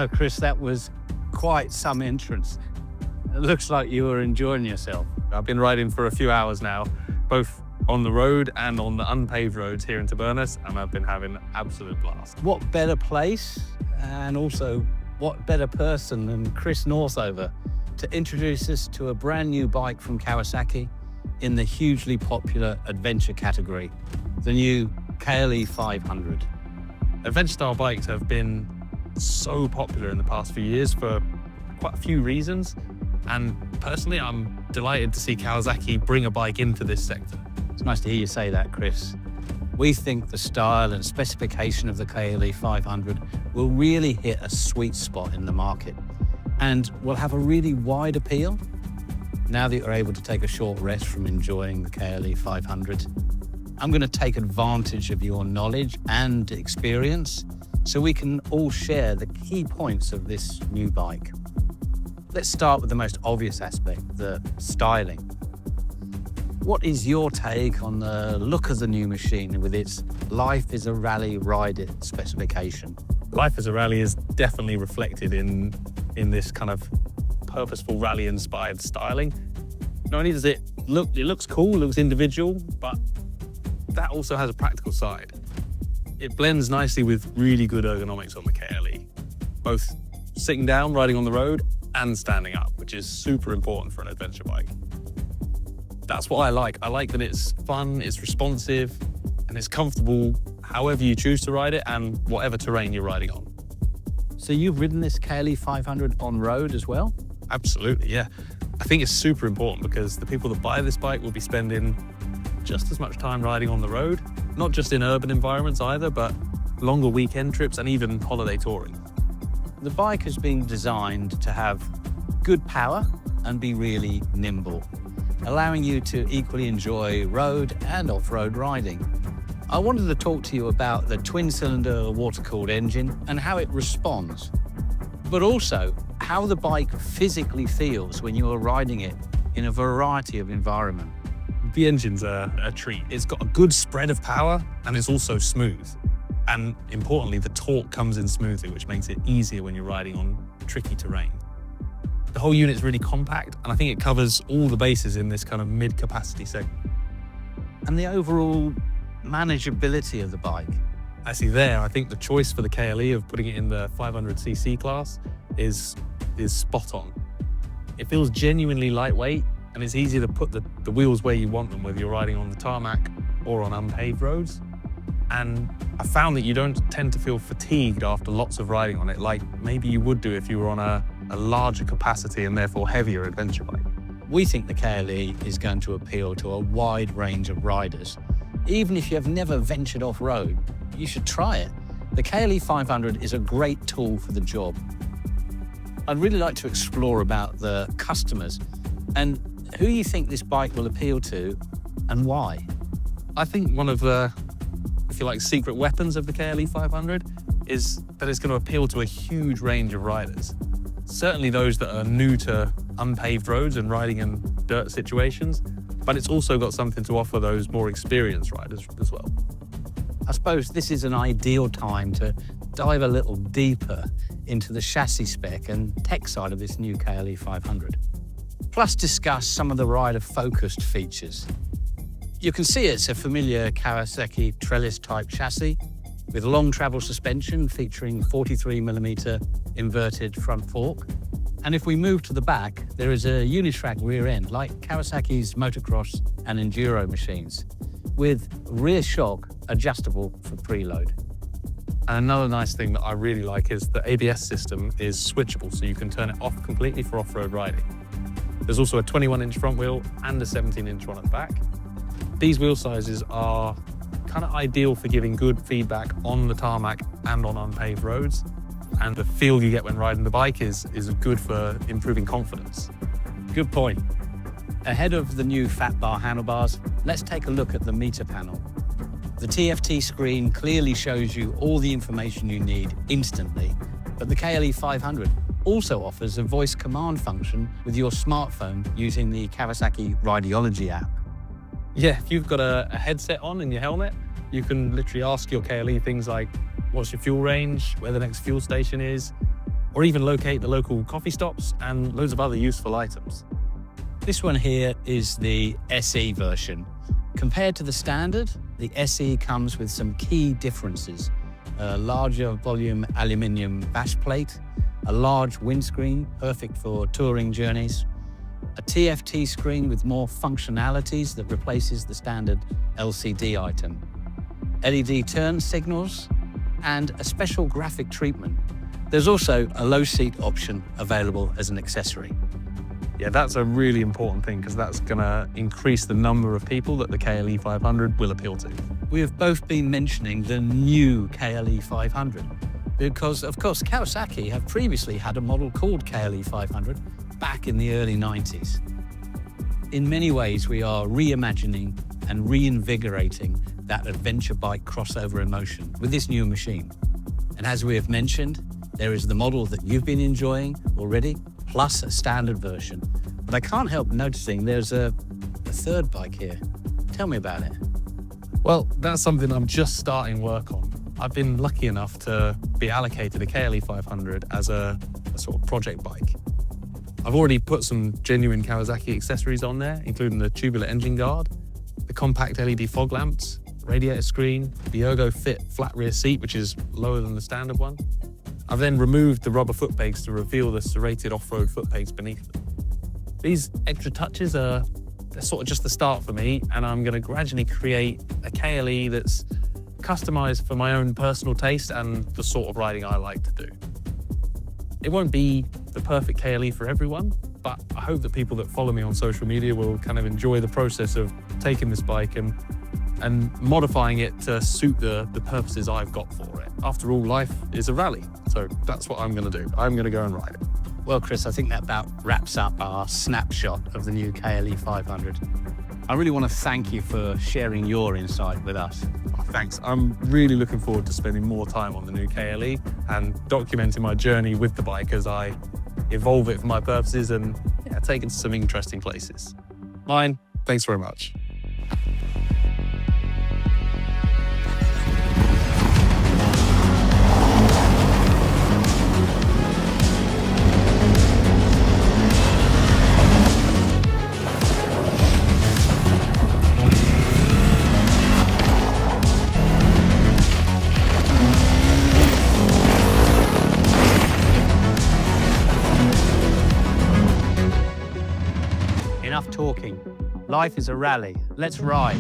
know, Chris, that was quite some entrance. It looks like you were enjoying yourself. I've been riding for a few hours now, both on the road and on the unpaved roads here in Tabernas, and I've been having an absolute blast. What better place, and also what better person than Chris Northover to introduce us to a brand new bike from Kawasaki in the hugely popular adventure category, the new KLE500. Adventure style bikes have been so popular in the past few years for quite a few reasons, and personally I'm delighted to see Kawasaki bring a bike into this sector. It's nice to hear you say that, Chris. We think the style and specification of the KLE500 will really hit a sweet spot in the market and will have a really wide appeal. Now that you're able to take a short rest from enjoying the KLE500, I'm going to take advantage of your knowledge and experience so we can all share the key points of this new bike. Let's start with the most obvious aspect, the styling. What is your take on the look of the new machine with its Life is a Rally Ride It specification? Life as a Rally is definitely reflected in this kind of purposeful rally-inspired styling. Not only does it looks cool, it looks individual, but that also has a practical side. It blends nicely with really good ergonomics on the KLE, both sitting down, riding on the road, and standing up, which is super important for an adventure bike. That's what I like. I like that it's fun, it's responsive, and it's comfortable however you choose to ride it and whatever terrain you're riding on. So you've ridden this KLE500 on road as well? Absolutely, yeah. I think it's super important because the people that buy this bike will be spending just as much time riding on the road, not just in urban environments either, but longer weekend trips and even holiday touring. The bike has been designed to have good power and be really nimble, allowing you to equally enjoy road and off-road riding. I wanted to talk to you about the twin-cylinder water-cooled engine and how it responds, but also how the bike physically feels when you are riding it in a variety of environments. The engine's a treat. It's got a good spread of power and it's also smooth. And importantly, the torque comes in smoothly, which makes it easier when you're riding on tricky terrain. The whole unit's really compact, and I think it covers all the bases in this kind of mid-capacity segment. And the overall manageability of the bike. Actually there, I think the choice for the KLE of putting it in the 500cc class is spot on. It feels genuinely lightweight, and it's easier to put the wheels where you want them, whether you're riding on the tarmac or on unpaved roads. And I found that you don't tend to feel fatigued after lots of riding on it, like maybe you would do if you were on a larger capacity and therefore heavier adventure bike. We think the KLE is going to appeal to a wide range of riders. Even if you have never ventured off-road, you should try it. The KLE500 is a great tool for the job. I'd really like to explore about the customers and who you think this bike will appeal to and why. I think one of the, if you like, secret weapons of the KLE500 is that it's going to appeal to a huge range of riders. Certainly those that are new to unpaved roads and riding in dirt situations, but it's also got something to offer those more experienced riders as well. I suppose this is an ideal time to dive a little deeper into the chassis spec and tech side of this new KLE500. Plus discuss some of the rider-focused features. You can see it's a familiar Kawasaki trellis-type chassis with long travel suspension featuring 43mm inverted front fork. And if we move to the back, there is a unitrack rear end like Kawasaki's motocross and enduro machines, with rear shock adjustable for preload. And another nice thing that I really like is the ABS system is switchable, so you can turn it off completely for off-road riding. There's also a 21-inch front wheel and a 17-inch one at the back. These wheel sizes are kind of ideal for giving good feedback on the tarmac and on unpaved roads. And the feel you get when riding the bike is good for improving confidence. Good point. Ahead of the new fat bar handlebars, let's take a look at the meter panel. The TFT screen clearly shows you all the information you need instantly, but the KLE500 also offers a voice command function with your smartphone using the Kawasaki Rideology app. Yeah, if you've got a headset on in your helmet, you can literally ask your KLE things like, what's your fuel range, where the next fuel station is, or even locate the local coffee stops and loads of other useful items. This one here is the SE version. Compared to the standard, the SE comes with some key differences. A larger volume aluminium bash plate, a large windscreen, perfect for touring journeys, a TFT screen with more functionalities that replaces the standard LCD item, LED turn signals, and a special graphic treatment. There's also a low seat option available as an accessory. Yeah, that's a really important thing because that's going to increase the number of people that the KLE500 will appeal to. We have both been mentioning the new KLE500 because, of course, Kawasaki have previously had a model called KLE500 back in the early 90s. In many ways, we are reimagining and reinvigorating that adventure bike crossover emotion with this new machine. And as we have mentioned, there is the model that you've been enjoying already, plus a standard version. But I can't help noticing there's a third bike here. Tell me about it. Well, that's something I'm just starting work on. I've been lucky enough to be allocated a KLE500 as a sort of project bike. I've already put some genuine Kawasaki accessories on there, including the tubular engine guard, the compact LED fog lamps, radiator screen, the Ergo Fit flat rear seat, which is lower than the standard one. I've then removed the rubber foot pegs to reveal the serrated off-road foot pegs beneath them. These extra touches they're sort of just the start for me, and I'm going to gradually create a KLE that's customized for my own personal taste and the sort of riding I like to do. It won't be the perfect KLE for everyone, but I hope that people that follow me on social media will kind of enjoy the process of taking this bike and modifying it to suit the purposes I've got for it. After all, life is a rally, so that's what I'm going to do. I'm going to go and ride it. Well, Chris, I think that about wraps up our snapshot of the new KLE500. I really want to thank you for sharing your insight with us. Oh, thanks. I'm really looking forward to spending more time on the new KLE and documenting my journey with the bike as I evolve it for my purposes and take it to some interesting places. Mine, thanks very much. Enough talking. Life is a rally. Let's ride.